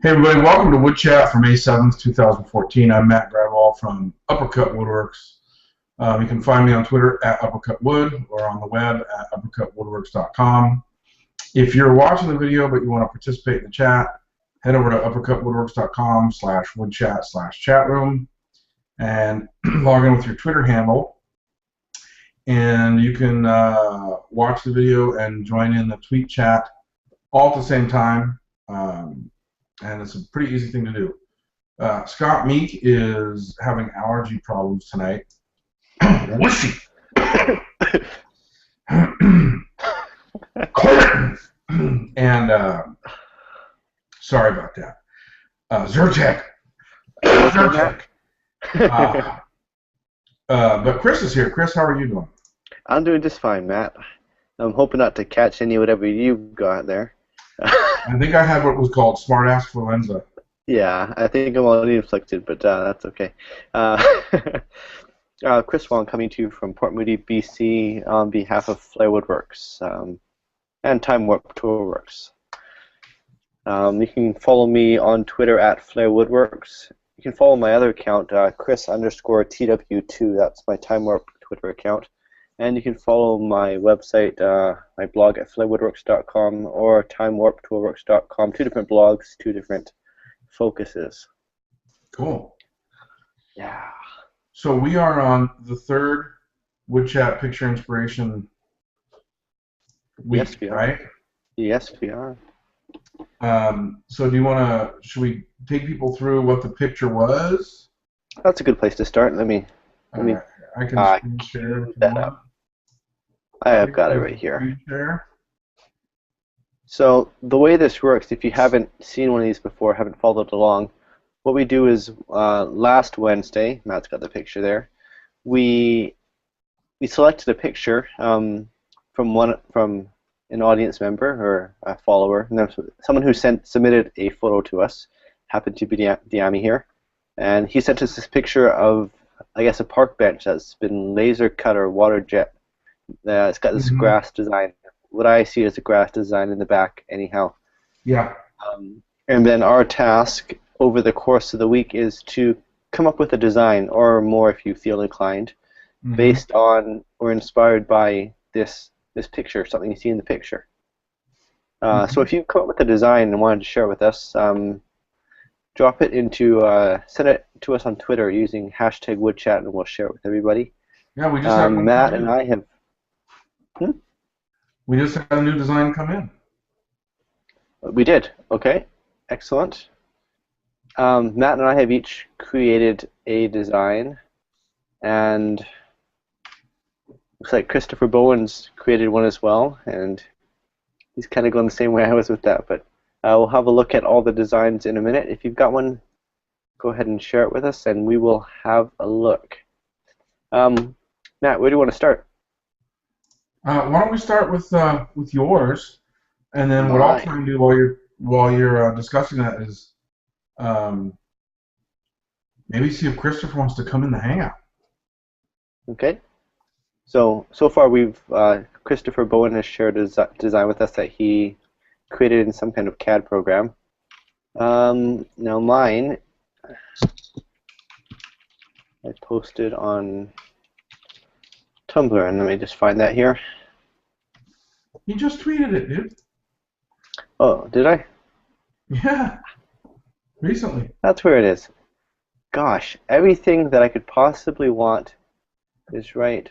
Hey everybody, welcome to Woodchat for May 7th, 2014. I'm Matt Gradwall from Uppercut Woodworks. You can find me on Twitter at UppercutWood or on the web at uppercutwoodworks.com. If you're watching the video but you want to participate in the chat, head over to uppercutwoodworks.com/woodchat/chatroom and log in with your Twitter handle. And you can watch the video and join in the tweet chat all at the same time. And it's a pretty easy thing to do. Scott Meek is having allergy problems tonight. Whooshy! And sorry about that. Zyrtec. But Chris is here. Chris, how are you doing? I'm doing just fine, Matt. I'm hoping not to catch any whatever you've got there. I think I had what was called smartass influenza. Yeah, I think I'm already inflicted, but that's okay. Chris Wong coming to you from Port Moody, BC on behalf of Flare Woodworks and Time Warp Tourworks. You can follow me on Twitter at Flare Woodworks. You can follow my other account, Chris_TW2. That's my Time Warp Twitter account. And you can follow my website, my blog at flarewoodworks.com or timewarptoolworks.com. Two different blogs, two different focuses. Cool. Yeah. So we are on the third Woodchat Picture Inspiration week, Yes, we are. right? Yes, we are. So do you want to, should we take people through what the picture was? That's a good place to start. Let me I can screen share that up. I have got it right here. Screen share. So the way this works, if you haven't seen one of these before, haven't followed along, what we do is last Wednesday, Matt's got the picture there, we selected a picture from an audience member or a follower, and there's someone who submitted a photo to us, happened to be Diami here, and he sent us this picture of, I guess, a park bench that's been laser cut or water jet. It's got this grass design. What I see is a grass design in the back, anyhow. Yeah. And then our task over the course of the week is to come up with a design, or more if you feel inclined, based on or inspired by this picture, something you see in the picture. So if you come up with a design and wanted to share it with us, drop it into, send it to us on Twitter using hashtag Woodchat, and we'll share it with everybody. Yeah, we just had Matt and I have. We just had a new design come in. We did. Okay. Excellent. Matt and I have each created a design, and looks like Christopher Bowen's created one as well, and he's kind of going the same way I was with that, but we'll have a look at all the designs in a minute. If you've got one, go ahead and share it with us, and we will have a look. Matt, where do you want to start? Why don't we start with yours, and then what I'll try and do while you're discussing that is maybe see if Christopher wants to come in the hangout. Okay. So far we've Christopher Bowen has shared his design with us that he created in some kind of CAD program. Now mine, I posted on Tumblr, and let me just find that here. You just tweeted it, dude. Oh, did I? Yeah. Recently. That's where it is. Gosh, everything that I could possibly want is right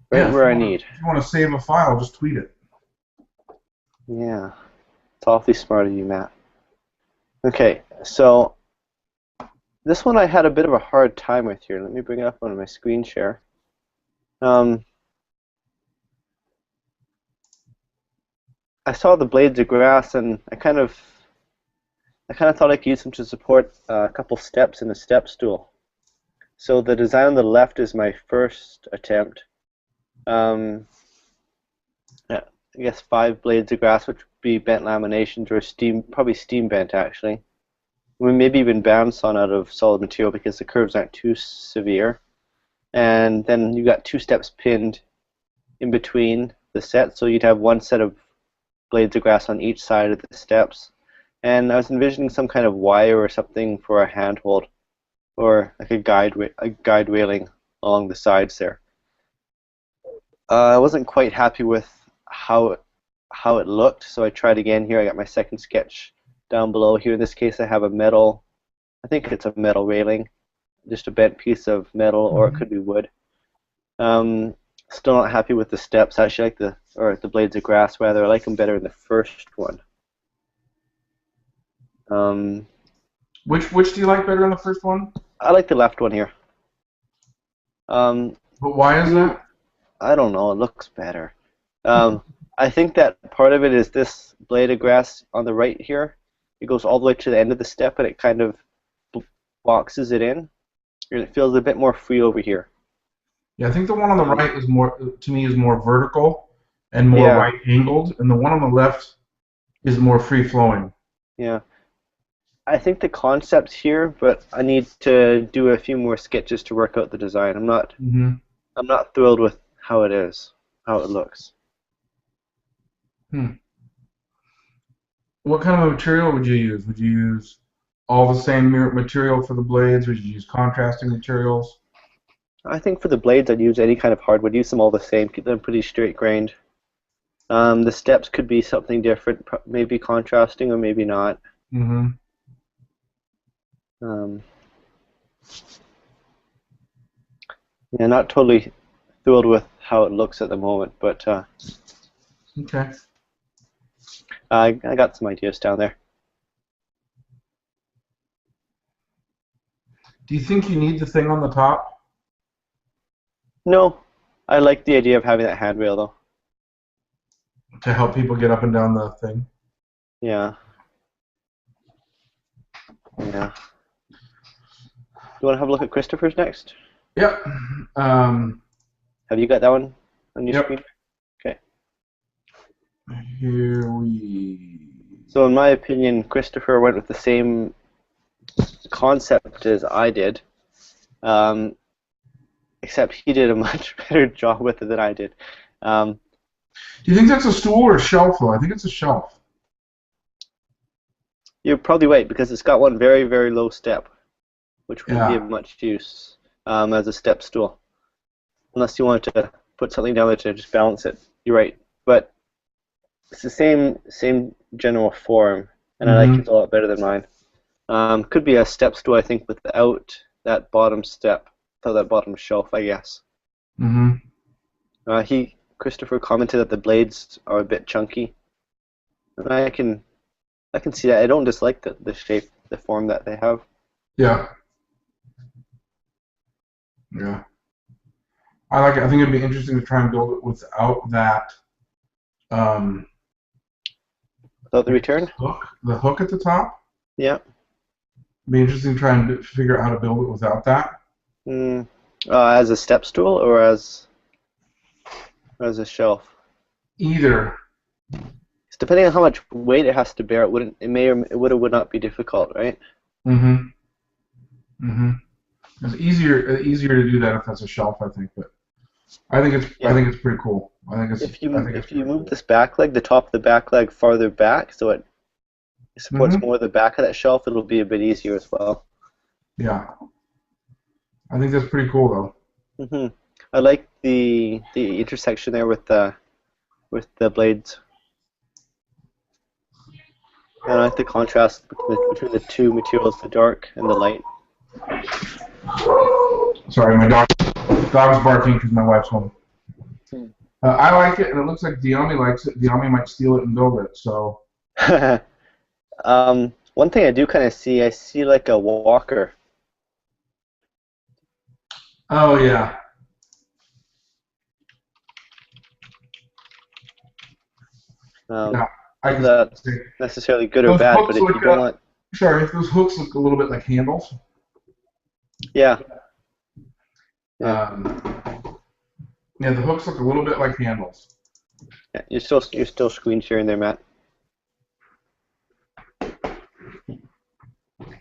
where I need. If you want to save a file, just tweet it. Yeah. It's awfully smart of you, Matt. Okay, so this one I had a bit of a hard time with here. Let me bring it up on my screen share. I saw the blades of grass, and I kind of thought I could use them to support a couple steps in a step stool. So the design on the left is my first attempt. I guess 5 blades of grass, which would be bent laminations or probably steam bent actually. Maybe even bandsawn out of solid material because the curves aren't too severe. And then you've got 2 steps pinned in between the set, so you'd have one set of blades of grass on each side of the steps. And I was envisioning some kind of wire or something for a handhold, or like a guide railing along the sides there. I wasn't quite happy with how it looked, so I tried again here. I got my second sketch down below. Here in this case I have a metal, I think it's a metal railing, just a bent piece of metal, or it could be wood. Still not happy with the steps. I actually like the blades of grass rather. I like them better in the first one. Which do you like better in the first one? I like the left one here. But why is that? I don't know. It looks better. I think that part of it is this blade of grass on the right here. It goes all the way to the end of the step, and it kind of boxes it in, and it feels a bit more free over here. Yeah, I think the one on the right is more, to me, is more vertical and more right angled, and the one on the left is more free flowing. Yeah. I think the concept's here, but I need to do a few more sketches to work out the design. I'm not thrilled with how it is, how it looks. What kind of material would you use? Would you use all the same material for the blades? Would you use contrasting materials? I think for the blades I'd use any kind of hardwood, use them all the same, keep them pretty straight grained. The steps could be something different, maybe contrasting or maybe not. Yeah, not totally thrilled with how it looks at the moment, but Okay. I got some ideas down there. Do you think you need the thing on the top? No, I like the idea of having that handrail though. To help people get up and down the thing? Yeah. Yeah. You want to have a look at Christopher's next? Yep. Have you got that one on your screen? Okay. Here we... So in my opinion, Christopher went with the same concept as I did, except he did a much better job with it than I did. Do you think that's a stool or a shelf, though? I think it's a shelf. You're probably right, because it's got one very, very low step, which wouldn't be of much use as a step stool, unless you wanted to put something down there to just balance it. You're right, but it's the same general form, and I like it a lot better than mine. Could be a step stool, I think, without that bottom step, without that bottom shelf, I guess. Christopher commented that the blades are a bit chunky, and I can see that. I don't dislike the shape, the form that they have. Yeah. Yeah. I like it. I think it'd be interesting to try and build it without that. Without the return? The hook at the top? Yeah. It'd be interesting to try and figure out how to build it without that. As a step stool or as a shelf? Either. It's depending on how much weight it has to bear. It would not be difficult, right? It's easier to do that if that's a shelf, I think. But I think it's pretty cool. If you move this back leg, the top of the back leg farther back, so it supports more of the back of that shelf, it'll be a bit easier as well. Yeah. I think that's pretty cool, though. I like the intersection there with the blades. And I like the contrast between the two materials, the dark and the light. Sorry, my dog's barking because my wife's home. I like it, and it looks like Diami likes it. Diami might steal it and build it. So. One thing I do kind of see, I see like a walker. Oh yeah. Yeah. That's necessarily good or bad, but if you don't want... Sorry, those hooks look a little bit like handles. Yeah. Yeah, the hooks look a little bit like handles. Yeah, you're still screen sharing there, Matt.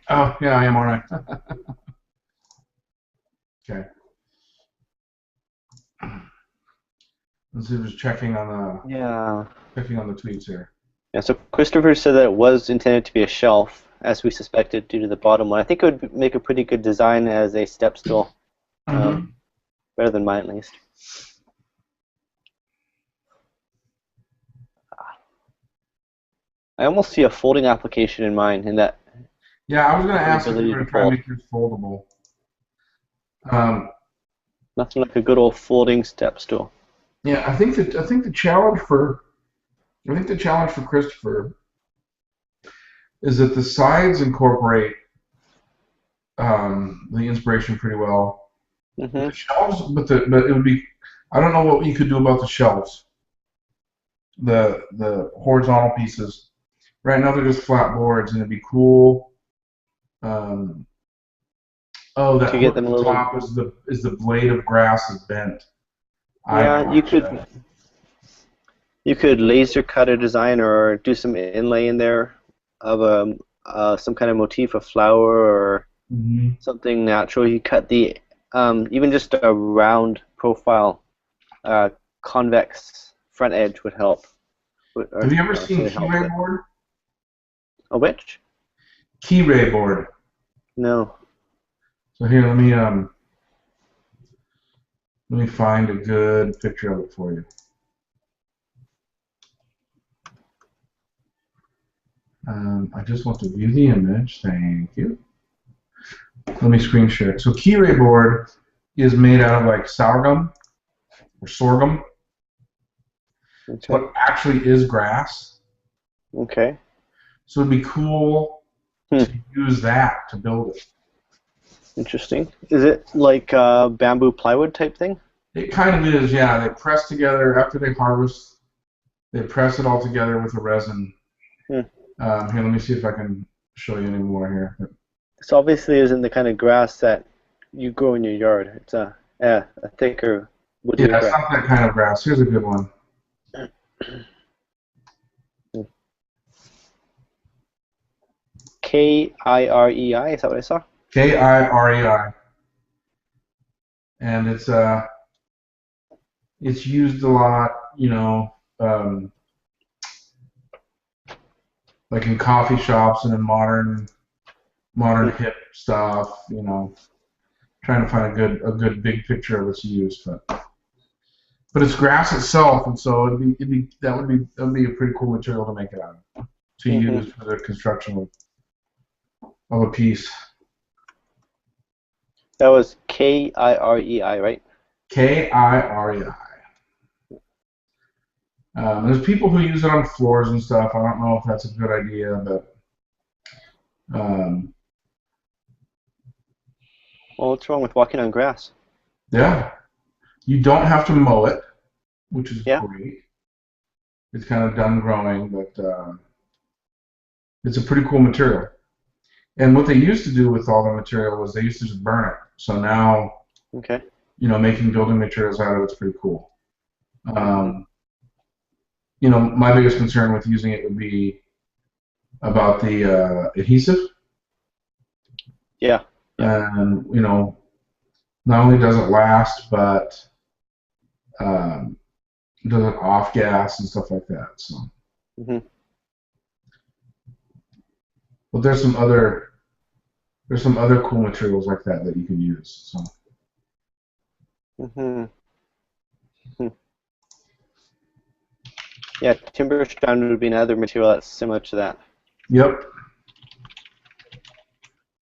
Oh, yeah, I am, all right. Okay. Let's see, just checking on the tweets here. Yeah, so Christopher said that it was intended to be a shelf, as we suspected, due to the bottom one. I think it would make a pretty good design as a step stool, Mm-hmm. better than mine at least. I almost see a folding application in mine, in that Yeah, I was going to the ask if you ability were to going to try and fold. make yours foldable. Um, Nothing like a good old folding step stool. yeah, I think the challenge for Christopher is that the sides incorporate the inspiration pretty well. But Hmm. the shelves, but it would be, I don't know what you could do about the shelves, the horizontal pieces. Right now they're just flat boards, and it'd be cool. Um, oh, that To get hook them at a the little. top is the blade of grass is bent. I Yeah, gotcha. you could laser cut a design or do some inlay in there of some kind of motif of flower or Hmm. something natural. You cut the even just a round profile, uh, convex front edge would help. Have Or you ever not seen necessarily help, Keyray but board? a which? Keyray board. No. So here, let me find a good picture of it for you. I just want to view the image. Thank you. Let me screen share it. So Keyray board is made out of like sorghum or sorghum. So Okay. it actually is grass. Okay. So it'd be cool Hmm. to use that to build it. Interesting. Is it like bamboo plywood type thing? It kind of is, yeah. They press together after they harvest. They press it all together with a resin. Hmm. Here, let me see if I can show you any more here. This obviously isn't the kind of grass that you grow in your yard. It's a thicker, woodier Yeah, it's grass. not that kind of grass. Here's a good one. Kirei, is that what I saw? Kirei, and it's used a lot, um, like in coffee shops and in modern Hmm. hip stuff. Trying to find a good big picture of its use, but it's grass itself, and so that would be a pretty cool material to make it out of, to Hmm. use for the construction of a piece. That was Kirei, right? Kirei. There's people who use it on floors and stuff. I don't know if that's a good idea, but um, Well, what's wrong with walking on grass? yeah, you don't have to mow it, which is Yeah. great. It's kind of done growing, but it's a pretty cool material. And what they used to do with all the material was they used to just burn it. So now, Okay. making building materials out of it's pretty cool. Hmm. Um, my biggest concern with using it would be about the adhesive. Yeah. Yeah. And, not only does it last, but um, does it off gas and stuff like that. So, Hmm. but there's some other cool materials like that you could use. So, Hmm. Yeah, timber strand would be another material that's similar to that. yep.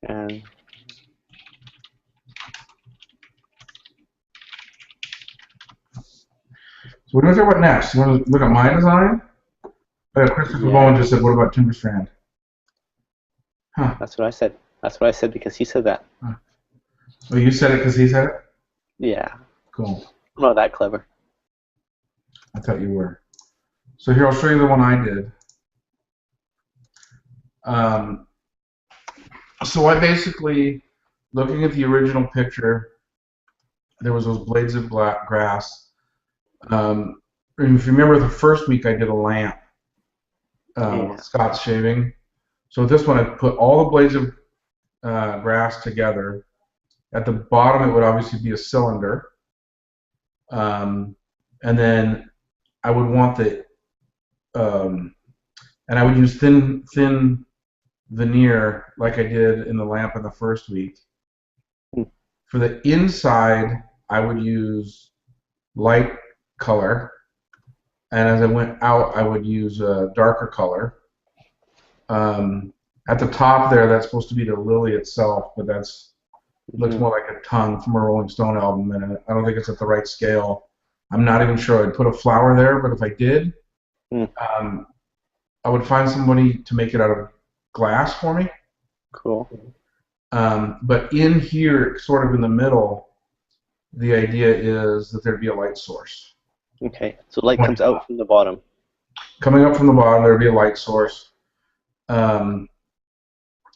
And So what do you want to talk about next? You want to look at my design? Christopher yeah, Bowen just said, "What about timber strand?" Huh. that's what I said. That's what I said because he said that. Huh. Oh, you said it because he said it? Yeah, Cool. I'm not that clever. I thought you were. So here, I'll show you the one I did. Um, so I basically, looking at the original picture, there was those blades of grass. And if you remember the first week, I did a lamp with Yeah. Scott's shaving. So this one, I put all the blades of grass together. At the bottom, it would obviously be a cylinder. And then I would want the um, and I would use thin veneer like I did in the lamp in the first week. Hmm. For the inside, I would use light color, and as I went out, I would use a darker color. At the top there, that's supposed to be the lily itself, but that's looks more like a tongue from a Rolling Stone album, and I don't think it's at the right scale. I'm not even sure I'd put a flower there, but if I did, Hmm. I would find somebody to make it out of glass for me. Cool. But in here, sort of in the middle, the idea is that there'd be a light source. Okay, so light comes out from the bottom. Coming up from the bottom, there'd be a light source. And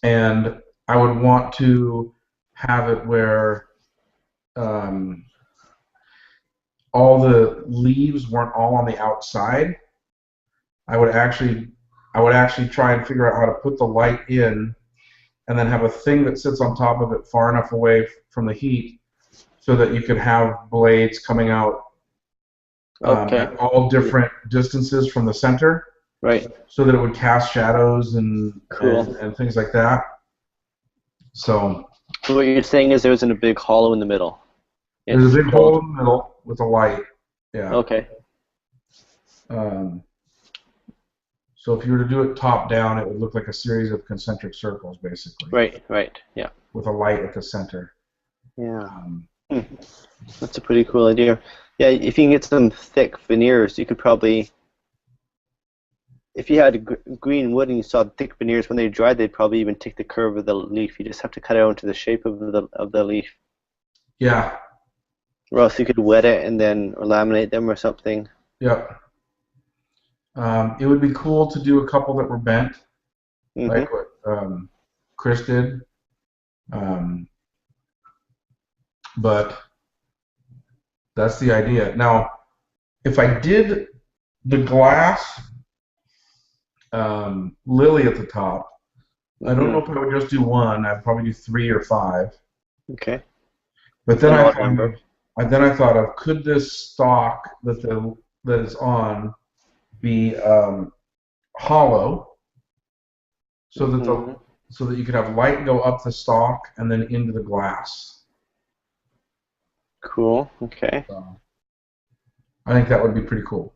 I would want to have it where all the leaves weren't all on the outside. I would actually try and figure out how to put the light in, and then have a thing that sits on top of it far enough away from the heat so that you could have blades coming out at all different distances from the center. Right. So that it would cast shadows and things like that. So what you're saying is there isn't a big hollow in the middle. There's a big hole in the middle with a light. Yeah. Okay. So if you were to do it top down, it would look like a series of concentric circles, basically. Right, yeah. With a light at the center. Yeah. That's a pretty cool idea. Yeah, if you can get some thick veneers, you could probably, if you had green wood and you saw thick veneers, when they dried, they'd probably even take the curve of the leaf. You just have to cut it out into the shape of the leaf. Yeah. Or else you could wet it and then laminate them or something. Yep. It would be cool to do a couple that were bent, like what Chris did. But that's the idea. Now, if I did the glass lily at the top, I don't know if I would just do one. I'd probably do 3 or 5. Okay. But then I thought of, could this stalk that is on be hollow, so that so that you could have light go up the stalk and then into the glass. Cool. Okay. So, I think that would be pretty cool.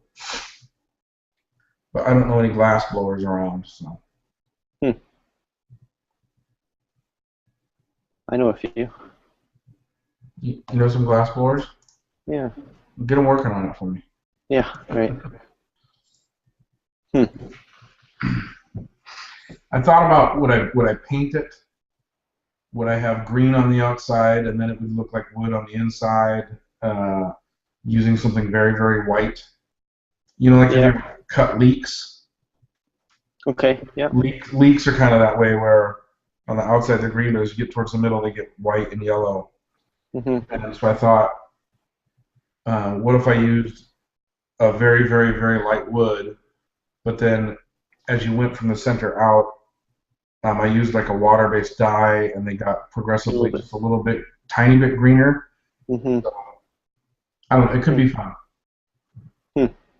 But I don't know any glass blowers around, so. I know a few. You know some glass blowers? Yeah. Get them working on it for me. Yeah. Right. I thought about would I paint it? Would I have green on the outside and then it would look like wood on the inside, using something very, very white? You know, like if you cut leeks. Okay. Yeah. Leeks are kind of that way, where on the outside they're green, but as you get towards the middle, they get white and yellow. And so I thought, what if I used a very, very, very light wood, but then as you went from the center out, I used like a water-based dye, and they got progressively just a little bit, tiny bit greener. So, I don't know, it could be fun.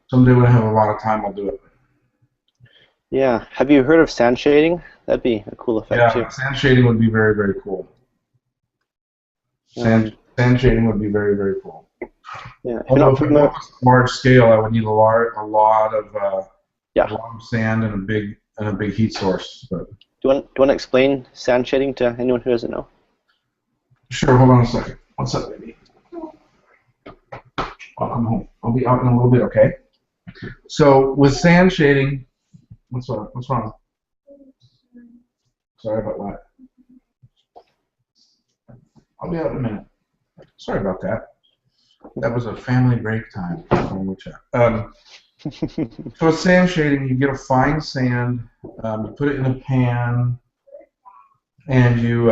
Someday when I have a lot of time, I'll do it. Yeah. Have you heard of sand shading? That'd be a cool effect too. Yeah, sand shading would be very, very cool. Sand shading would be very, very cool. Yeah. Although if we go large scale, I would need a lot of sand and a big heat source. But do you want to explain sand shading to anyone who doesn't know? Sure. Hold on a second. What's up, baby? I'll come home. I'll be out in a little bit. Okay. So with sand shading, what's wrong? Sorry about that. I'll be out in a minute. Sorry about that. That was a family break time on Woodchat. So with sand shading, you get a fine sand, you put it in a pan, and you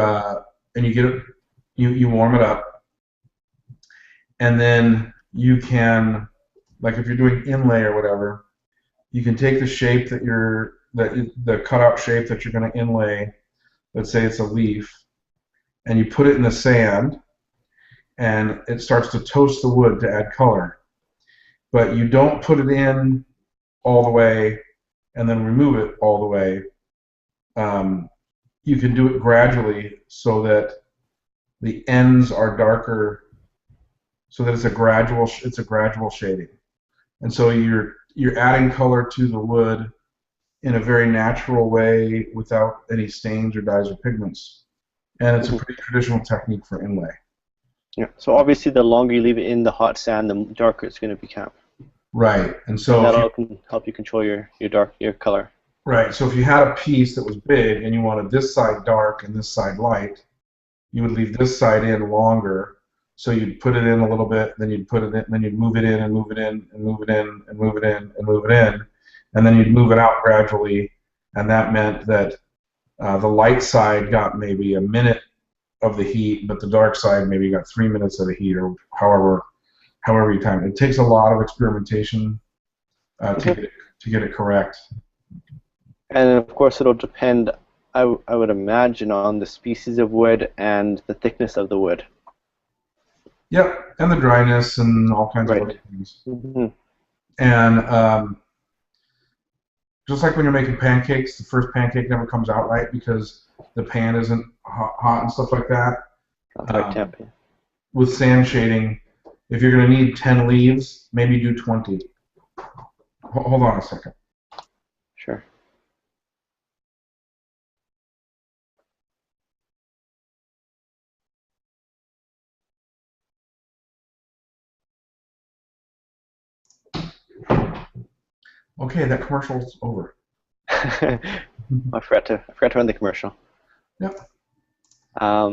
get it, you warm it up, and then you can, like if you're doing inlay or whatever, you can take the shape that the cutout shape that you're going to inlay. Let's say it's a leaf, and you put it in the sand, and it starts to toast the wood to add color. But you don't put it in all the way and then remove it all the way. You can do it gradually so that the ends are darker, so that it's a gradual shading. And so you're adding color to the wood in a very natural way without any stains or dyes or pigments. And it's a pretty traditional technique for inlay. Yeah. So obviously, the longer you leave it in the hot sand, the darker it's going to become. Right. And so that can help you control your color. Right. So if you had a piece that was big and you wanted this side dark and this side light, you would leave this side in longer. So you'd put it in a little bit, then you'd put it in, then you'd move it in and move it in and move it in and move it in and move it in, and then you'd move it out gradually. And that meant that the light side got maybe a minute of the heat, but the dark side maybe got 3 minutes of the heat, or however you time it. It takes a lot of experimentation to get it correct. And of course, it'll depend, I would imagine, on the species of wood and the thickness of the wood. Yep, and the dryness and all kinds of other things. And just like when you're making pancakes, the first pancake never comes out right because the pan isn't hot and stuff like that. With sand shading, if you're going to need 10 leaves, maybe do 20. Hold on a second. Sure. Okay, that commercial's over. I forgot to run the commercial. Yep. Yeah.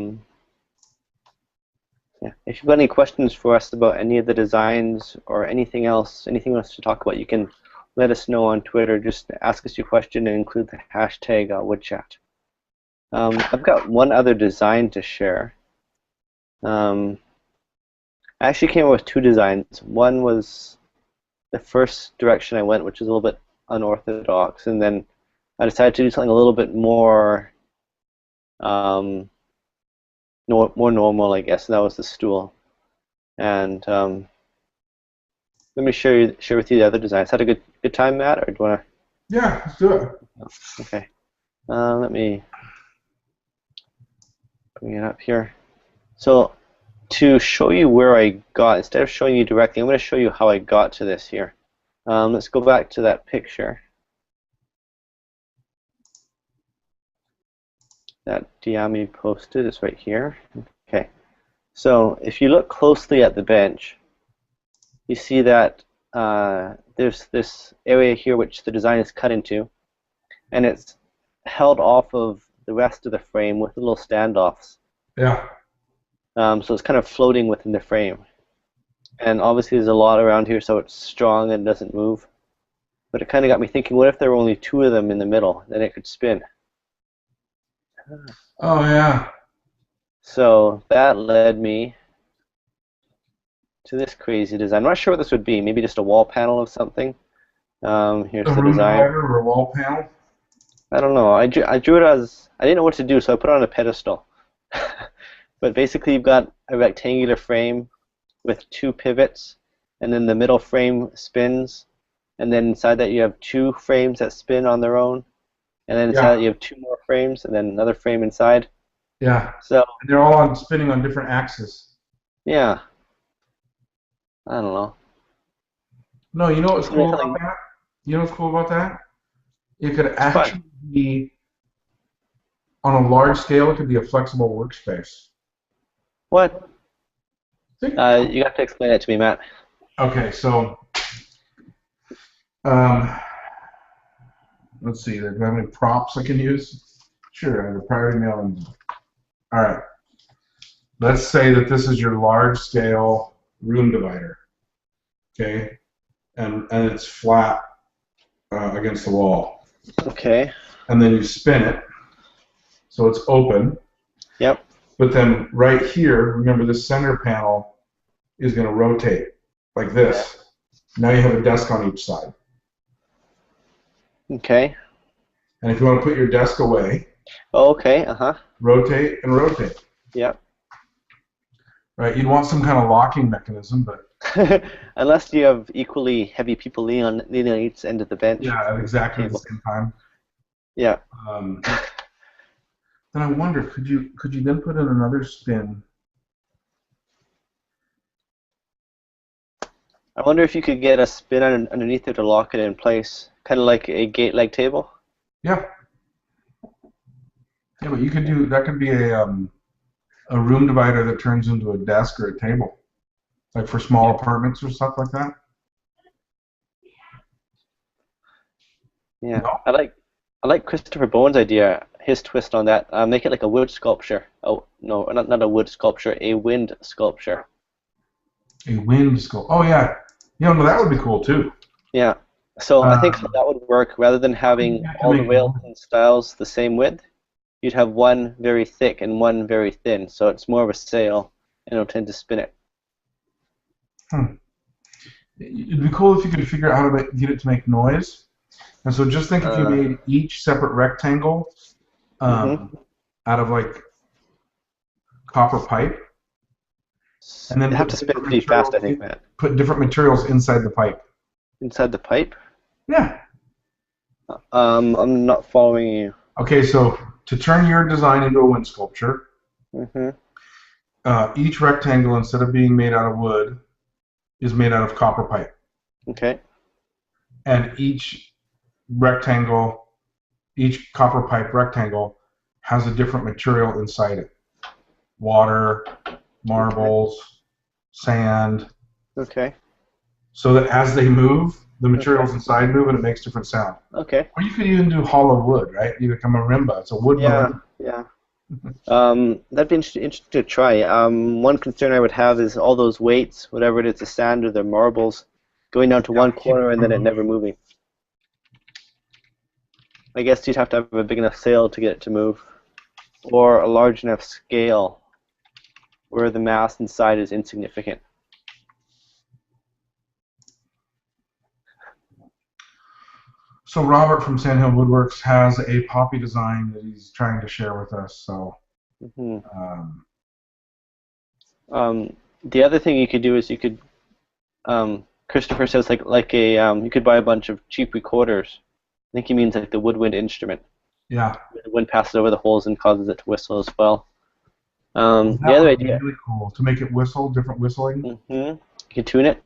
If you've got any questions for us about any of the designs or anything else to talk about, you can let us know on Twitter. Just ask us your question and include the hashtag Woodchat. I've got one other design to share. I actually came up with two designs. One was the first direction I went, which is a little bit unorthodox, and then I decided to do something a little bit more more normal, I guess. And that was the stool. And let me share with you the other designs. Had a good time, Matt, or do you want to? Yeah, let's do it. Okay. Let me bring it up here. So to show you where I got, instead of showing you directly, I'm going to show you how I got to this here. Let's go back to that picture that Diami posted. It's right here. Okay. So if you look closely at the bench, you see that there's this area here which the design is cut into, and it's held off of the rest of the frame with little standoffs. Yeah. So it's kind of floating within the frame. And obviously there's a lot around here, so it's strong and doesn't move. But it kind of got me thinking, what if there were only two of them in the middle? Then it could spin. Oh, yeah. So that led me to this crazy design. I'm not sure what this would be. Maybe just a wall panel of something. Here's the design. Or a wall panel? I don't know. I drew it as, I didn't know what to do, so I put it on a pedestal. But basically you've got a rectangular frame with two pivots, and then the middle frame spins, and then inside that you have two frames that spin on their own, and then inside that you have two more frames, and then another frame inside. Yeah. So and they're all spinning on different axes. Yeah. I don't know. No, you know what's cool about that? You know what's cool about that? It could actually be, on a large scale, it could be a flexible workspace. What? You have to explain that to me, Matt. Okay, so let's see. Do I have any props I can use? Sure, I have a priority mail. All right. Let's say that this is your large-scale room divider. Okay, and it's flat against the wall. Okay. And then you spin it, so it's open. Yep. But then right here, remember this center panel is going to rotate like this. Now you have a desk on each side. Okay. And if you want to put your desk away, okay, rotate and rotate. Yep. Right, you'd want some kind of locking mechanism, but Unless you have equally heavy people leaning on each end of the bench. Yeah, at exactly the Table. same time. Yeah. Um, then I wonder, could you then put in another spin? I wonder if you could get a spin underneath it to lock it in place, kind of like a gate leg table. Yeah, yeah, but you could do that. Could be a room divider that turns into a desk or a table, like for small apartments or stuff like that. Yeah, No? I like Christopher Bowen's idea, his twist on that. Make it like a wood sculpture. Oh no, not a wood sculpture, a wind sculpture. A wind sculpt. Oh yeah, no, that would be cool too. Yeah. So I think how Um, that would work, rather than how could you having get to all the make rails noise? and stiles the same width, you'd have one very thick and one very thin. So it's more of a sail, and it'll tend to spin it. Hmm. It'd be cool if you could figure out how to get it to make noise. And so just think if you Uh, made each separate rectangle mm-hmm. um, out of like copper pipe, and then You have to spin pretty fast, I think, Matt. put different materials inside the pipe. Inside the pipe. Yeah. I'm not following you. Okay, so to turn your design into a wind sculpture, Mm-hmm. each rectangle, instead of being made out of wood, is made out of copper pipe. Okay. And rectangle, each copper pipe rectangle has a different material inside it. Water, Okay. marbles, sand, Okay. so that as they move, the Okay. materials inside move and it makes different sound. Okay. Or you could even do hollow wood, right? You become a marimba. It's a wood Yeah. marimba. Yeah. That'd be interesting to try. One concern I would have is all those weights, whatever it is, the sand or the marbles, going down to Yeah, one keep it corner and from then it never moving. moving. I guess you'd have to have a big enough sail to get it to move, or a large enough scale where the mass inside is insignificant. So Robert from Sandhill Woodworks has a poppy design that he's trying to share with us. So Hmm. um, The other thing you could do is you could, Christopher says like a you could buy a bunch of cheap recorders. I think he means like the woodwind instrument. yeah, The wind passes over the holes and causes it to whistle as well. The that other would be idea, really cool to make it whistle, different whistling. you can tune it.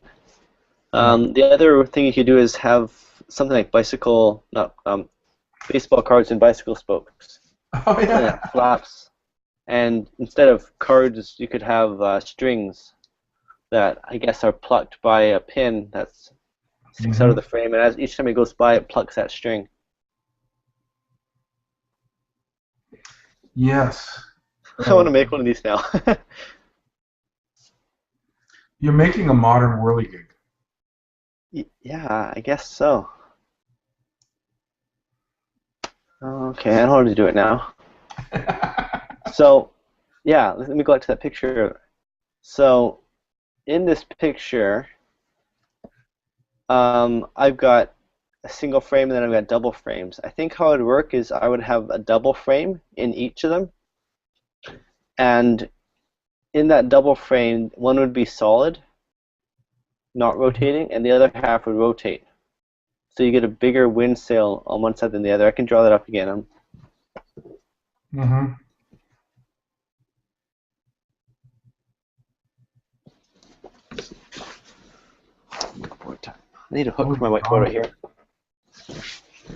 Yeah. The other thing you could do is have something like bicycle, not baseball cards and bicycle spokes, Oh something yeah. that flaps. And instead of cards, you could have strings that I guess are plucked by a pin that sticks out of Hmm. the frame, and as each time it goes by, it plucks that string. Yes. I want to Um, make one of these now. you're making a modern whirligig. Yeah, I guess so. Okay, I know how to do it now. So, yeah, let me go back to that picture. So, in this picture, I've got a single frame and then I've got double frames. I think how it would work is I would have a double frame in each of them, and in that double frame, one would be solid, not rotating, and the other half would rotate. So you get a bigger wind sail on one side than the other. I can draw that up again. Hmm. I need a hook Oh, for my whiteboard right here.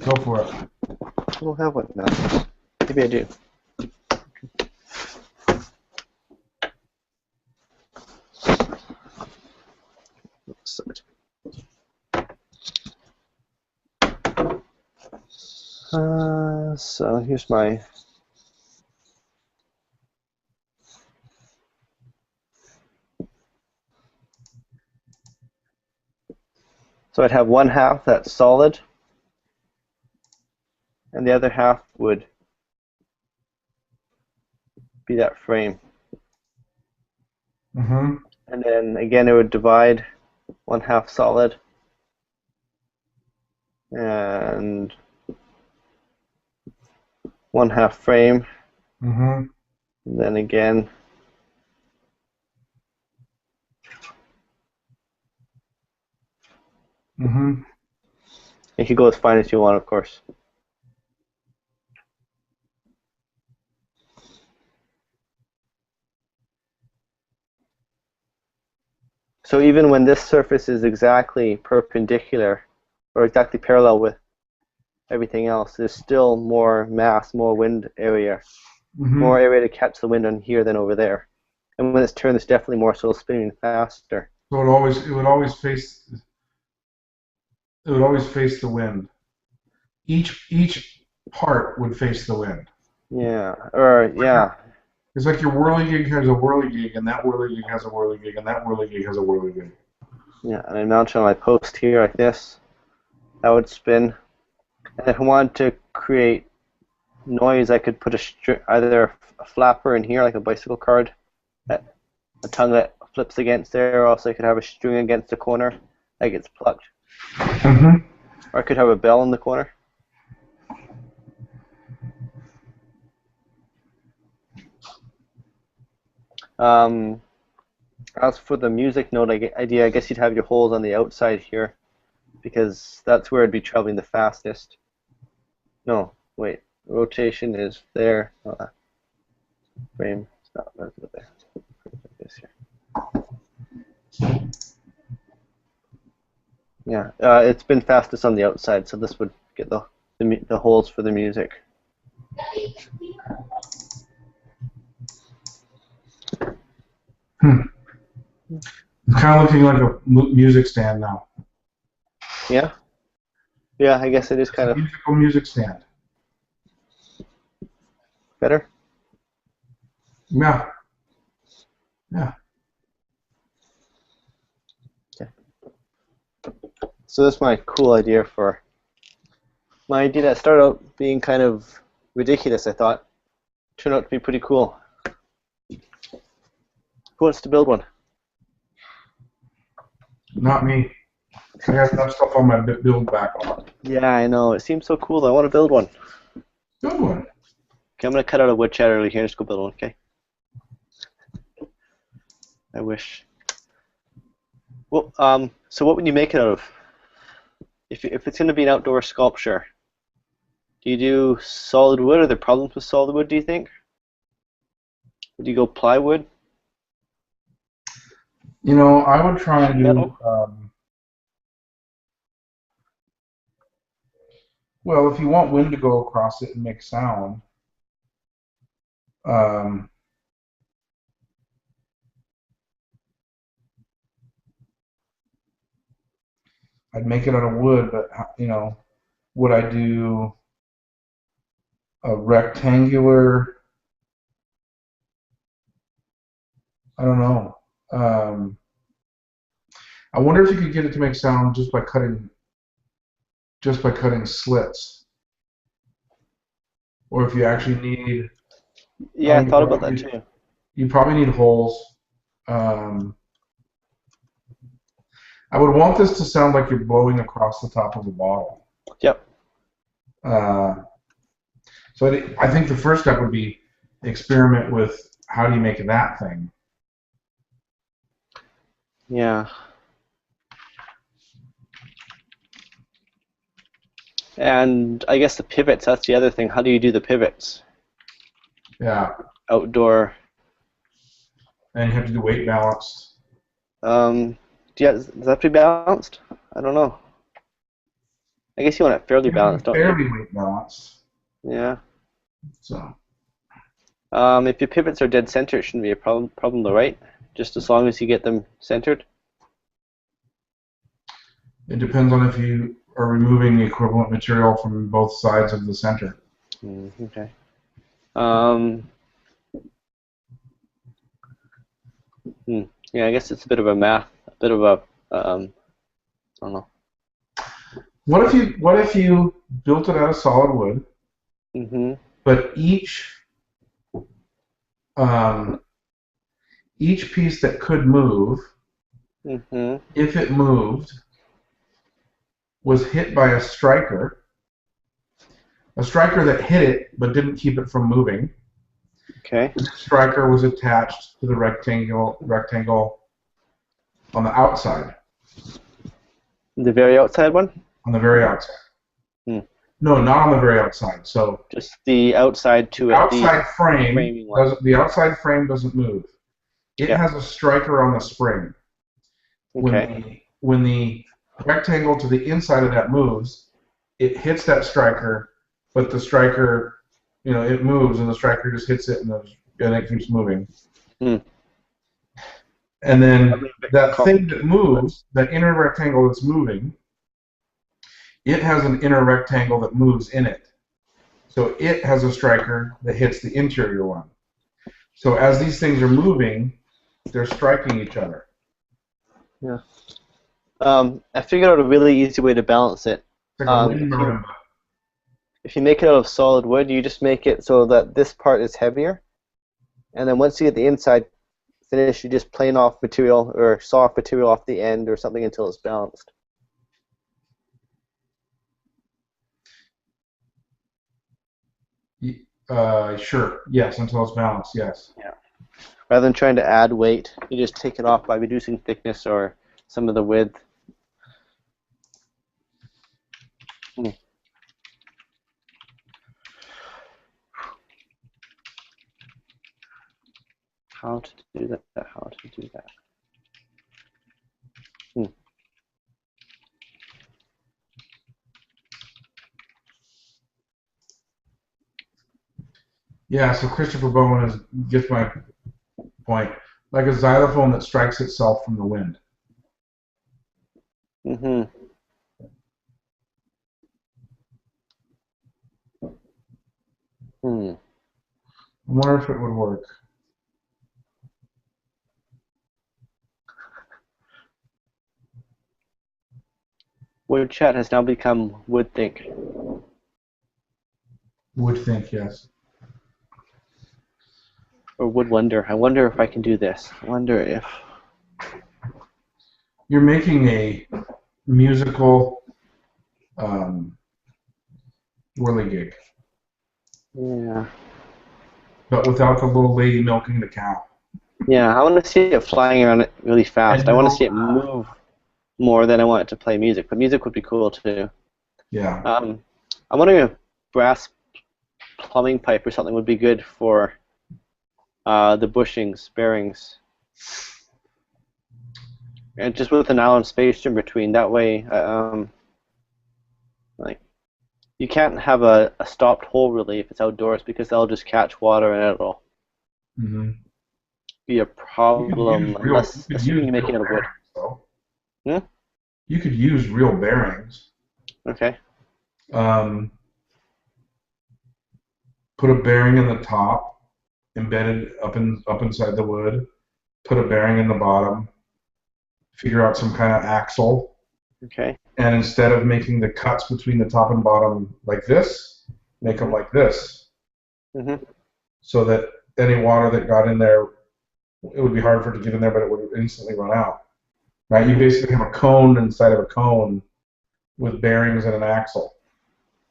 go for it. I don't have one now. Maybe I do. So here's my. So I'd have one half that's solid, and the other half would be that frame. Hmm. And then again, it would divide one half solid and one half frame. Hmm. And then again, Mm-hmm. You can go as fine as you want, of course. So even when this surface is exactly perpendicular or exactly parallel with everything else, there's still more mass, more wind area, Mm-hmm. more area to catch the wind on here than over there. And when it's turned, there's definitely more, so it's spinning faster. So it would always face the wind. Each part would face the wind. Yeah, or yeah, It's like your whirly gig has a whirly gig, and that whirly gig has a whirly gig, and that whirly gig has a whirly gig. yeah. And I mount it on my post here like this. That would spin. And if I wanted to create noise, I could put either a flapper in here, like a bicycle card, a tongue that flips against there, or also I could have a string against the corner that gets plucked. Mm-hmm. Or I could have a bell in the corner. As for the music note idea, I guess you'd have your holes on the outside here, because that's where it'd be traveling the fastest. No, wait. Rotation is there. Oh, frame. It's not right there. Like this here. Yeah, it's been fastest on the outside, so this would get the holes for the music. It's kind of looking like a music stand now. Yeah? Yeah, I guess it is kind A of musical music stand. better. Yeah. Yeah. Okay. So that's my cool idea for my idea that started out being kind of ridiculous, I thought. Turned out to be pretty cool. Who wants to build one? Not me. I got enough stuff on my build backlog. Yeah, I know. It seems so cool. I want to build one. Good one. Okay, I'm going to cut out a Woodchat early here and just go build one, okay? I wish. Well, so what would you make it out of? If it's going to be an outdoor sculpture, do you do solid wood? Are there problems with solid wood, do you think? Would you go plywood? You know, I would try and do, Metal? well, if you want wind to go across it and make sound, um, I'd make it out of wood, but, you know, would I do a rectangular, I don't know. I wonder if you could get it to make sound just by cutting slits, or if you actually need. Yeah, Oh, I thought about that too. you probably need holes. Um, I would want this to sound like you're blowing across the top of a bottle. Yep. Uh, so I think the first step would be experiment with how do you make that thing. Yeah. And I guess the pivots, that's the other thing. How do you do the pivots? Yeah, Outdoor. and you have to do weight balanced. Does that have to be balanced? I don't know. I guess you want it fairly balanced, don't you? Fairly weight balanced. Yeah. So. If your pivots are dead center, it shouldn't be a problem though, right? Just as long as you get them centered. It depends on if you are removing the equivalent material from both sides of the center. Okay. Yeah, I guess it's a bit of a math, a bit of a, I don't know. What if you built it out of solid wood, but each piece that could move, if it moved, was hit by a striker that hit it but didn't keep it from moving. Okay. The striker was attached to the rectangle on the outside. The very outside one? On the very outside. Hmm. No, not on the very outside. So Just the outside to it, the framing one. the outside frame doesn't move. It Yeah. has a striker on the spring. Okay. When the rectangle to the inside of that moves, it hits that striker, but the striker, it moves and the striker just hits it and it keeps moving. Hmm. And then that thing that moves, that inner rectangle that's moving, it has an inner rectangle that moves in it. So it has a striker that hits the interior one. So as these things are moving, they're striking each other. Yeah. I figured out a really easy way to balance it. It's like a wind marimba. If you make it out of solid wood, you just make it so that this part is heavier, and then once you get the inside finished, you just plane off material or saw off material off the end or something until it's balanced. Sure. Yes, until it's balanced. Yes. Yeah. Rather than trying to add weight, you just take it off by reducing thickness or some of the width. How to do that? How to do that? Yeah. So Christopher Bowman gets my point. Like a xylophone that strikes itself from the wind. Mm-hmm. I wonder if it would work. Woodchat has now become Woodthink. Would think, yes. Or Would Wonder. I wonder if I can do this. I wonder if... You're making a musical whirligig. Yeah. But without the little lady milking the cow. Yeah, I want to see it flying around it really fast. I want to see it move more than I want it to play music. But music would be cool too. Yeah. I'm wondering if brass plumbing pipe or something would be good for the bushings, bearings. And just with an Allen space in between. That way, like, you can't have a stopped hole really if it's outdoors because they'll just catch water and it'll be a problem unless, assuming you're making it out of wood. You could use real bearings. Okay. Put a bearing in the top, embedded up inside the wood. Put a bearing in the bottom. Figure out some kind of axle. Okay. And instead of making the cuts between the top and bottom like this, make them like this. So that any water that got in there, it would be hard for it to get in there, but it would instantly run out. Right? You basically have a cone inside of a cone with bearings and an axle.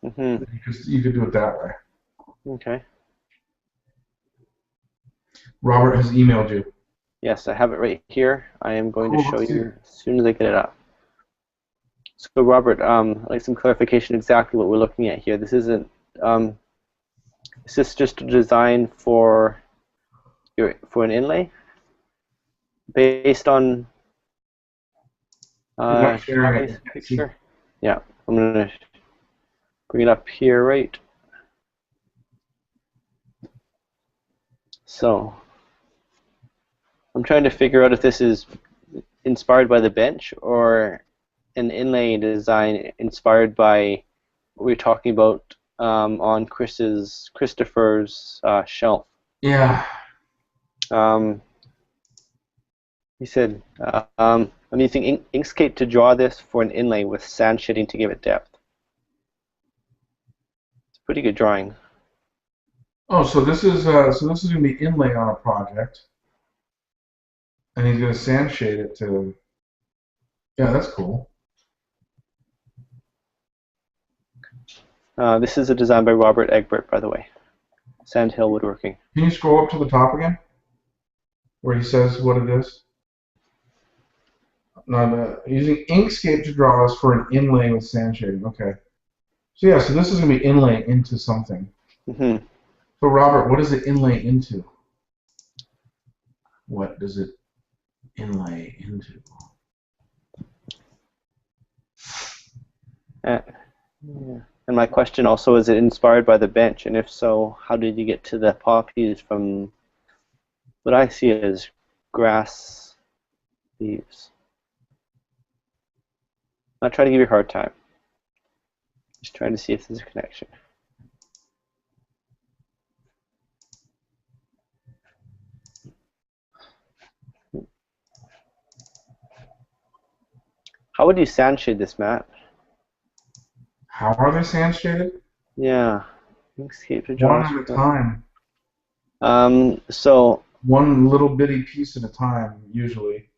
You could do it that way. Okay. Robert has emailed you. Yes, I have it right here. I am going to show you as soon as I get it up. So Robert, I'd like some clarification exactly what we're looking at here. This isn't. Is this just a design for an inlay based on Charlie's picture? Yeah, I'm gonna bring it up here, right? So I'm trying to figure out if this is inspired by the bench or an inlay design inspired by what we were talking about on Christopher's shelf. Yeah. He said, I'm using Inkscape to draw this for an inlay with sand shading to give it depth. It's a pretty good drawing. Oh, so this is gonna be inlay on a project, and he's gonna sand shade it to. Yeah, that's cool. This is a design by Robert Egbert, by the way. Sandhill Woodworking. Can you scroll up to the top again, where he says what it is? No, using Inkscape to draw this for an inlay with sand shading. Okay. So yeah, so this is going to be inlay into something. Mm-hmm. So Robert, what does it inlay into? What does it inlay into? Yeah. And my question also, is it inspired by the bench? And if so, how did you get to the poppies from what I see as grass leaves? I'm not trying to give you a hard time. Just trying to see if there's a connection. How would you sand shade this, Matt? How are they sand shaded? Yeah. Inkscape to One draw. at a time. So One little bitty piece at a time, usually.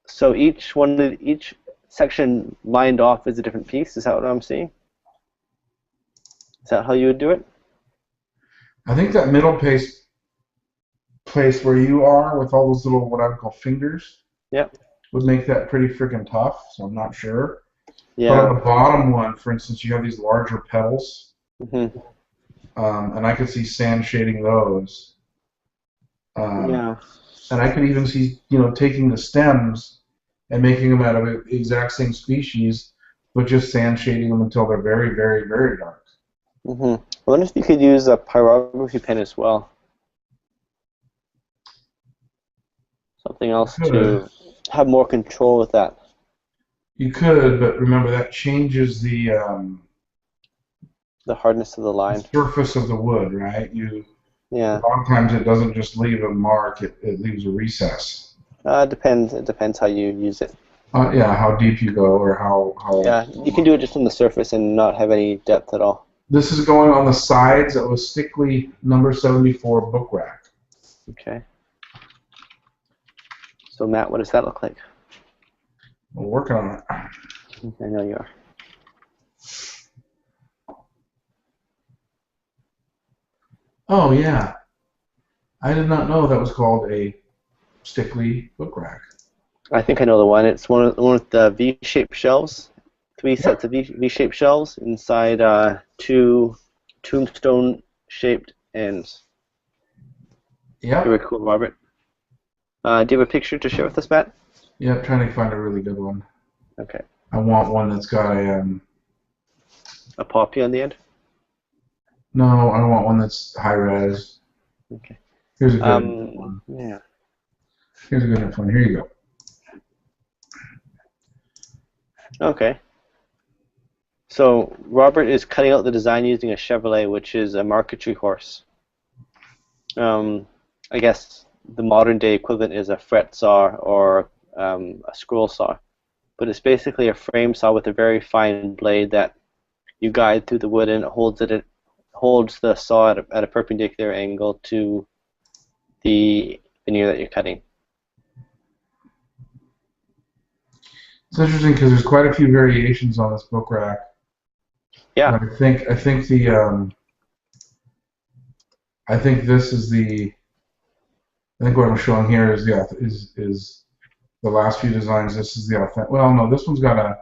so each section lined off is a different piece. Is that what I'm seeing? Is that how you would do it? I think that middle place where you are with all those little what I would call fingers Yep. would make that pretty freaking tough. So I'm not sure. But on Yeah. the bottom one, for instance, you have these larger petals, Mm-hmm. and I could see sand shading those. Um, Yeah. and I could even see, taking the stems and making them out of the exact same species, but just sand shading them until they're very, very, very dark. Mm-hmm. I wonder if you could use a pyrography pen as well. Something else Could. to have more control with that. You could, but remember that changes The hardness of the the line. surface of the wood, right? A Yeah. lot of times it doesn't just leave a mark; it leaves a recess. Depends. It depends how you use it. Yeah, how deep you go, or how. Yeah, you can do it just on the surface and not have any depth at all. This is going on the sides of a Stickley number 74 book rack. Okay. So Matt, what does that look like? We're working on it. I know you are. Oh yeah, I did not know that was called a Stickley book rack. I think I know the one. It's one with the V-shaped shelves. Three sets Yep. of V-shaped shelves inside two tombstone-shaped ends. Very Yep. cool, Robert. Do you have a picture to share with us, Matt? Yep. Trying to find a really good one. Okay. I want one that's got A poppy on the end? No, I want one that's high res. Okay. Here's a good one. Yeah. Here's a good enough one. Here you go. Okay. So Robert is cutting out the design using a Chevrolet, which is a marquetry horse. I guess the modern day equivalent is a fret saw or a scroll saw, but it's basically a frame saw with a very fine blade that you guide through the wood, and it holds the saw at a perpendicular angle to the veneer that you're cutting. It's interesting because there's quite a few variations on this book rack. Yeah. But I think this is the I think what I'm showing here is the last few designs. This is the authentic. Well, no, this one's got a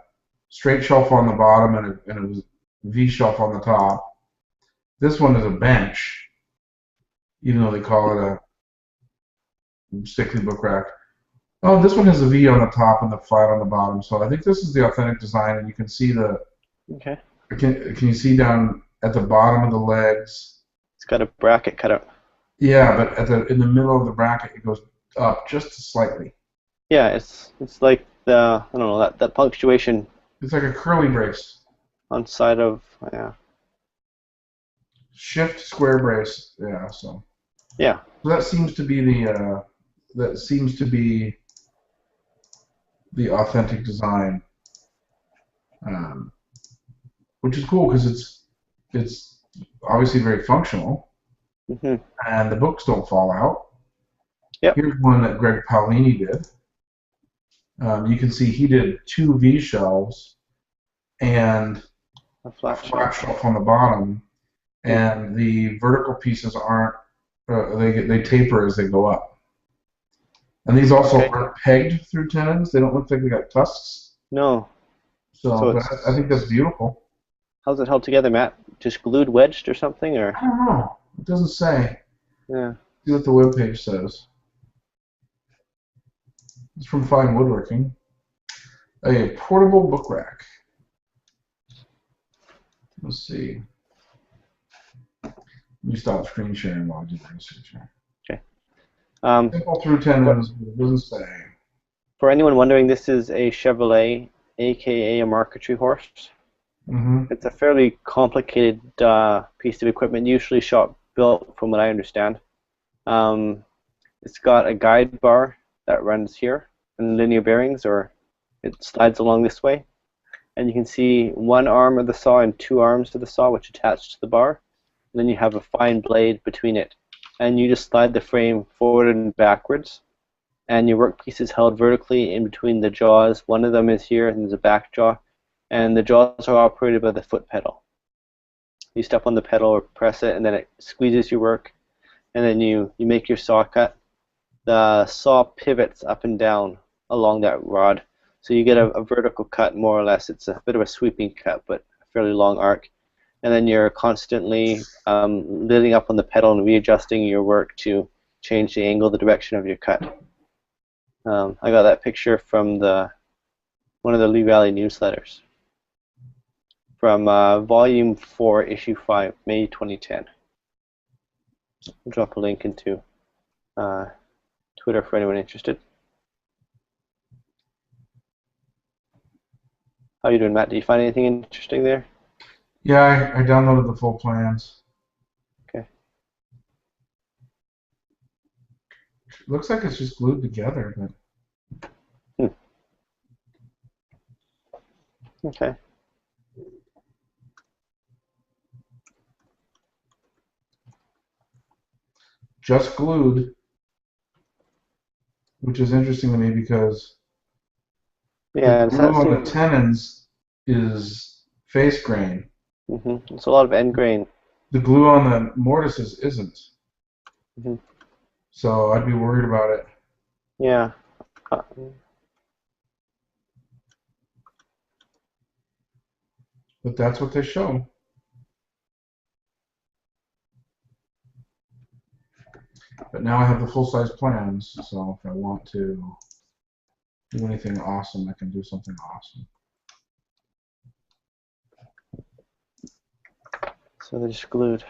straight shelf on the bottom and a V shelf on the top. This one is a bench, even though they call it a Stickley book rack. Oh, this one has a V on the top and the flat on the bottom. So I think this is the authentic design, and you can see Okay. Can you see down at the bottom of the legs? It's got a bracket cut out. Yeah, but in the middle of the bracket, it goes up just slightly. Yeah, it's like the I don't know that punctuation It's like a curly brace. on side of yeah. Shift square brace. Yeah, so Yeah. that seems to be the authentic design, which is cool because it's obviously very functional, Mhm. and the books don't fall out. Yep. Here's one that Greg Paolini did. You can see he did two V shelves and A a flat flat shelf. shelf on the bottom, and the vertical pieces aren't they taper as they go up. And these also Okay. aren't pegged through tenons. They don't look like they got tusks. No. So, So but I it's think that's beautiful. how's it held together, Matt? Just glued, wedged, or something, or I don't know. It doesn't say. yeah. See what the webpage says. It's from Fine Woodworking. A portable book rack. Let's see. Let me stop screen sharing while I do the research here. Okay. Um, Simple through for, tenons, but it doesn't say. for anyone wondering, this is a Chevrolet, aka a marquetry horse. Mm-hmm. It's a fairly complicated piece of equipment, usually shop built, from what I understand. Um, it's got a guide bar that runs here and linear bearings, or it slides along this way. And you can see one arm of the saw and two arms of the saw which attach to the bar. And then you have a fine blade between it. And you just slide the frame forward and backwards. And your workpiece is held vertically in between the jaws. One of them is here, and there's a back jaw. And the jaws are operated by the foot pedal. You step on the pedal or press it, and then it squeezes your work. And then you make your saw cut. The saw pivots up and down along that rod. So you get a vertical cut, more or less. It's a bit of a sweeping cut, but a fairly long arc. And then you're constantly living up on the pedal and readjusting your work to change the angle, the direction of your cut. I got that picture from one of the Lee Valley newsletters from Volume 4, Issue 5, May 2010. I'll drop a link into Twitter for anyone interested. How you doing, Matt? Did you find anything interesting there? Yeah, I downloaded the full plans. Okay. Looks like it's just glued together, but Okay. just glued, which is interesting to me because Yeah, the glue on the tenons is face grain. It's a lot of end grain. The glue on the mortises isn't. Mm-hmm. So I'd be worried about it. Yeah. But that's what they show. But now I have the full-size plans, so if I want to do anything awesome, I can do something awesome. So they're just glued.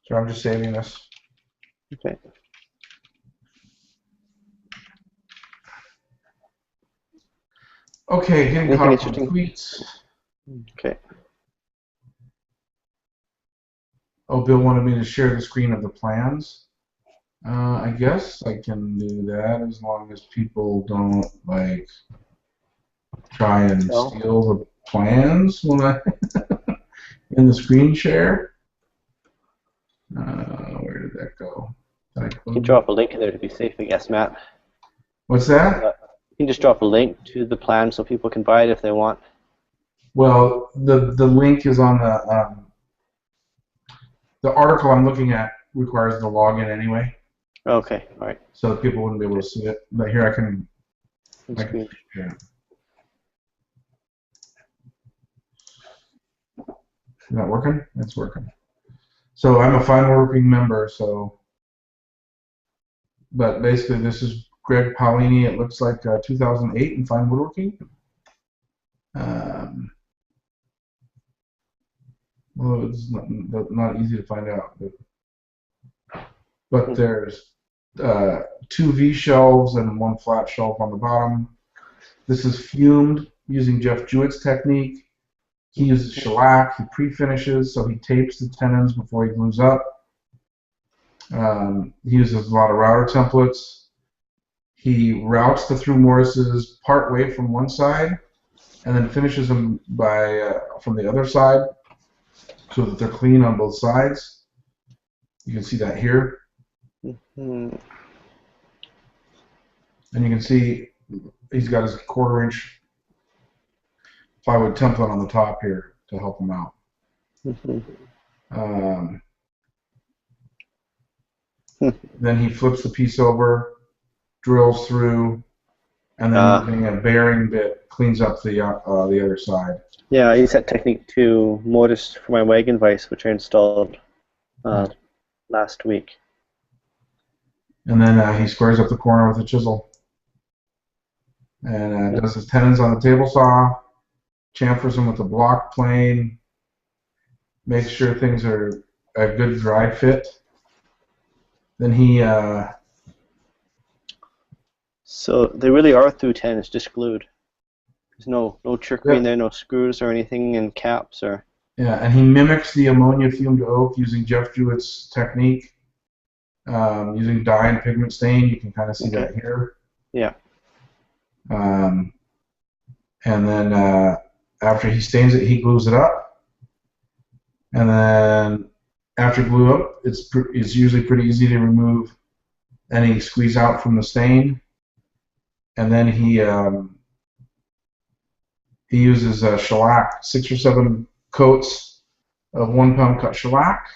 So I'm just saving this. Okay. Okay, getting Anything caught up on interesting? tweets. Okay. Oh, Bill wanted me to share the screen of the plans. I guess I can do that as long as people don't like try and steal the plans when I in the screen share. Where did that go? You can drop a link in there to be safe, I guess, Matt. What's that? You can just drop a link to the plan so people can buy it if they want. Well, the link is on the article I'm looking at requires the login anyway. Okay, all right. So people wouldn't be able to see it. But here I can yeah. Is that working? It's working. So I'm a fine working member, so but basically this is Greg Paolini. It looks like 2008 in fine woodworking. Well, it's not easy to find out, but there's 2 V shelves and 1 flat shelf on the bottom. This is fumed using Jeff Jewett's technique. He uses shellac. He pre-finishes, so he tapes the tenons before he glues up. He uses a lot of router templates. He routes the through mortises part way from one side, and then finishes them from the other side, so that they're clean on both sides. You can see that here. And you can see he's got his 1/4 inch plywood template on the top here to help him out. Mhm. Then he flips the piece over, drills through, and then using a bearing bit cleans up the other side. Yeah, I use that technique to mortise for my wagon vise, which I installed last week. And then he squares up the corner with a chisel. And does his tenons on the table saw, chamfers them with a block plane, makes sure things are a good dry fit. Then he So they really are through 10. It's just glued. There's no trickery in there, no screws or anything, and caps or. Yeah, and he mimics the ammonia fumed oak using Jeff Jewett's technique, using dye and pigment stain. You can kind of see that here. Yeah. And then after he stains it, he glues it up. And then after glue up, it's usually pretty easy to remove any squeeze out from the stain. And then he uses shellac, 6 or 7 coats of 1 pound cut shellac,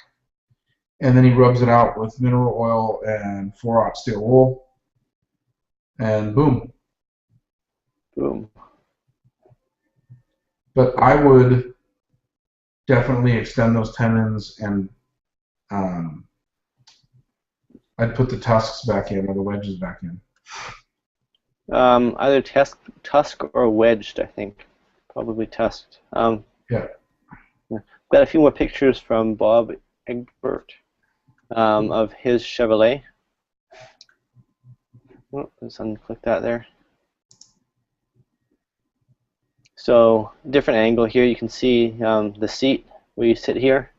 and then he rubs it out with mineral oil and 4/0 steel wool, and boom. Boom. But I would definitely extend those tenons, and I'd put the tusks back in or the wedges back in. Either tusk or wedged, I think. Probably tusked. Yeah. Got a few more pictures from Bob Egbert of his Chevrolet. Oh, let's unclick that there. So, different angle here. You can see the seat where you sit here,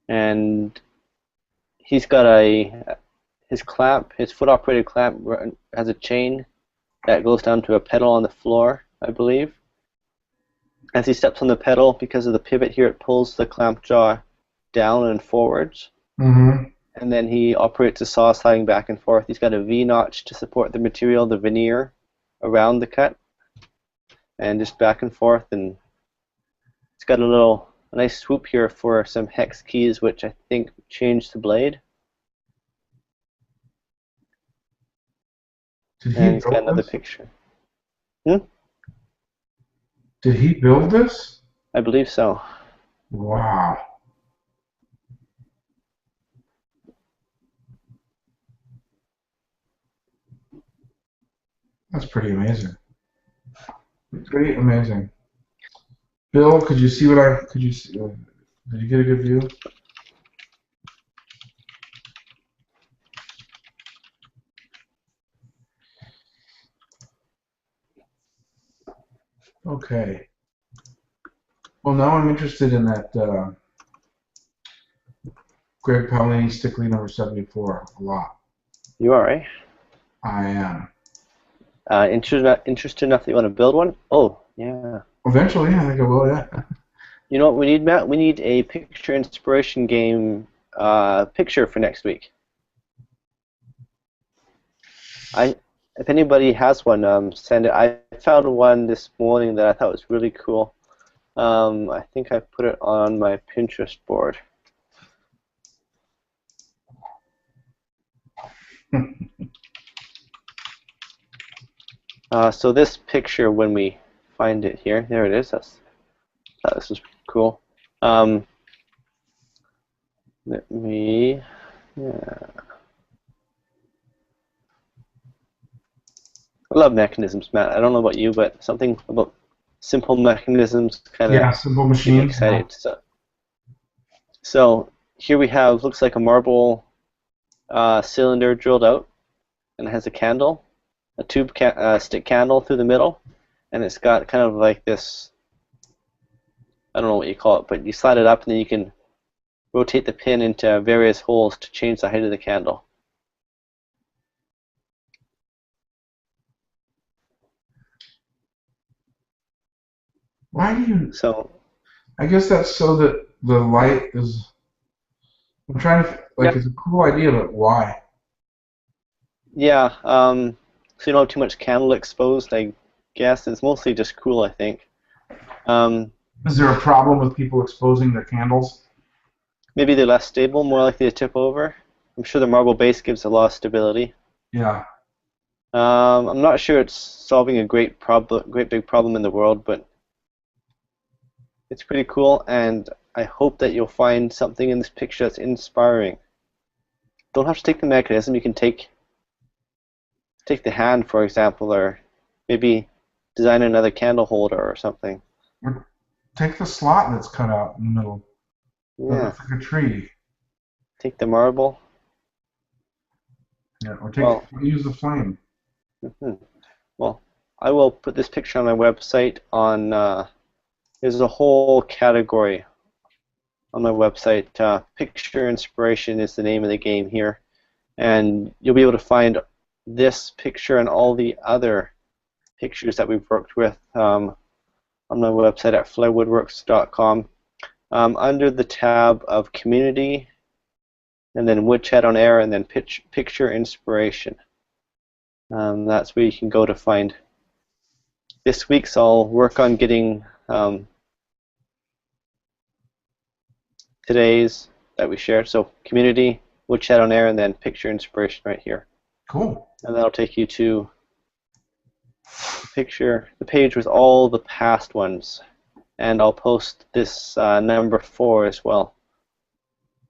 and he's got his clamp, his foot-operated clamp, has a chain that goes down to a pedal on the floor, I believe. As he steps on the pedal, because of the pivot here, it pulls the clamp jaw down and forwards. Mm-hmm. And then he operates a saw sliding back and forth. He's got a V-notch to support the material, the veneer, around the cut. And just back and forth. And it's got a nice swoop here for some hex keys, which I think change the blade. And he's got another picture. Did he build this? I believe so. Wow. That's pretty amazing. Pretty amazing. Bill, could you see did you get a good view? Okay. Well, now I'm interested in that Greg Paolini Stickley number 74 a lot. You are, right? I am. Interested enough that you want to build one? Oh, yeah. Eventually, I think I will, yeah. You know what we need, Matt? We need a picture inspiration game picture for next week. If anybody has one, send it. I found one this morning that I thought was really cool. I think I put it on my Pinterest board. So this picture, when we find it here, there it is. This is cool. Let me. Yeah. I love mechanisms, Matt. I don't know about you, but something about simple mechanisms kind of simple machines. Excited. So here we have, looks like a marble cylinder drilled out, and it has a candle, a tube stick candle through the middle, and it's got kind of like this, I don't know what you call it, but you slide it up and then you can rotate the pin into various holes to change the height of the candle. Why do you? So I guess that's so that the light is. I'm trying to It's a cool idea, but why? Yeah. So you don't have too much candle exposed. I guess it's mostly just cool, I think. Is there a problem with people exposing their candles? Maybe they're less stable, more likely to tip over. I'm sure the marble base gives a lot of stability. Yeah. I'm not sure it's solving a great big problem in the world, but it's pretty cool, and I hope that you'll find something in this picture that's inspiring. Don't have to take the mechanism. You can take the hand, for example, or maybe design another candle holder or something. Or take the slot that's cut out in the middle. That Yeah. looks like a tree. Take the marble. Yeah. Or use the flame. Well, I will put this picture on my website. There's a whole category on my website. Picture inspiration is the name of the game here, and you'll be able to find this picture and all the other pictures that we've worked with on my website at flairwoodworks.com under the tab of community, and then Woodchat On Air, and then picture inspiration. That's where you can go to find this week's. I'll work on getting today's that we shared. So community, Woodchat On Air, and then picture inspiration right here. Cool. And that'll take you to the page with all the past ones. And I'll post this number 4 as well.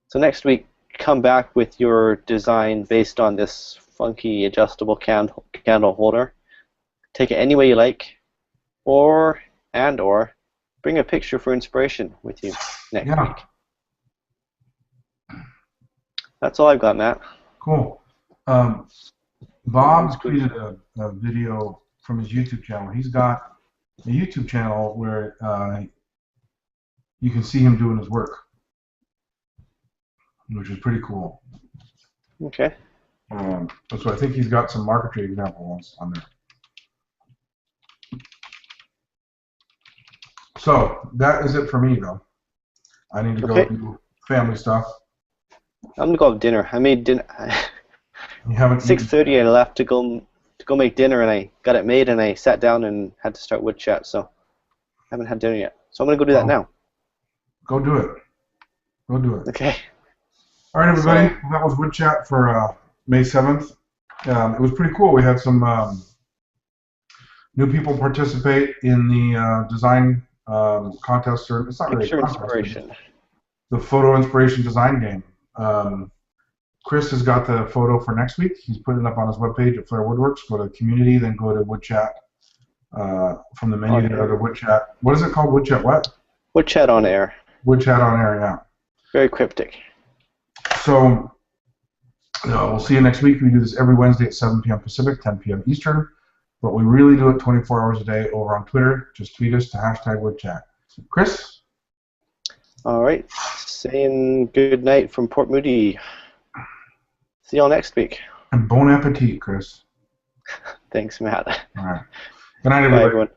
So next week, come back with your design based on this funky adjustable candle holder. Take it any way you like, or bring a picture for inspiration with you next week. That's all I've got, Matt. Cool. Bob tweeted a video from his YouTube channel. He's got a YouTube channel where you can see him doing his work, which is pretty cool. Okay. So I think he's got some marquetry examples on there. So that is it for me, though. I need to go do family stuff. I'm gonna go have dinner. I made dinner. You haven't 6:30. I left to go make dinner, and I got it made, and I sat down and had to start Woodchat. So I haven't had dinner yet. So I'm gonna go do that now. Go do it. Go do it. Okay. All right, everybody. So, that was Woodchat for May 7th. It was pretty cool. We had some new people participate in the design contest. Or it's not really picture a contest, inspiration. The photo inspiration design game. Chris has got the photo for next week. He's putting it up on his webpage at Flair Woodworks. Go to community, then go to Woodchat. From the menu there to Woodchat. What is it called? Woodchat what? Woodchat On Air. Woodchat On Air, yeah. Very cryptic. So we'll see you next week. We do this every Wednesday at 7 p.m. Pacific, 10 p.m. Eastern. But we really do it 24 hours a day over on Twitter. Just tweet us to #Woodchat. Chris? All right. Saying good night from Port Moody. See y'all next week. And bon appetit, Chris. Thanks, Matt. All right. Good night, everybody. Bye, everyone.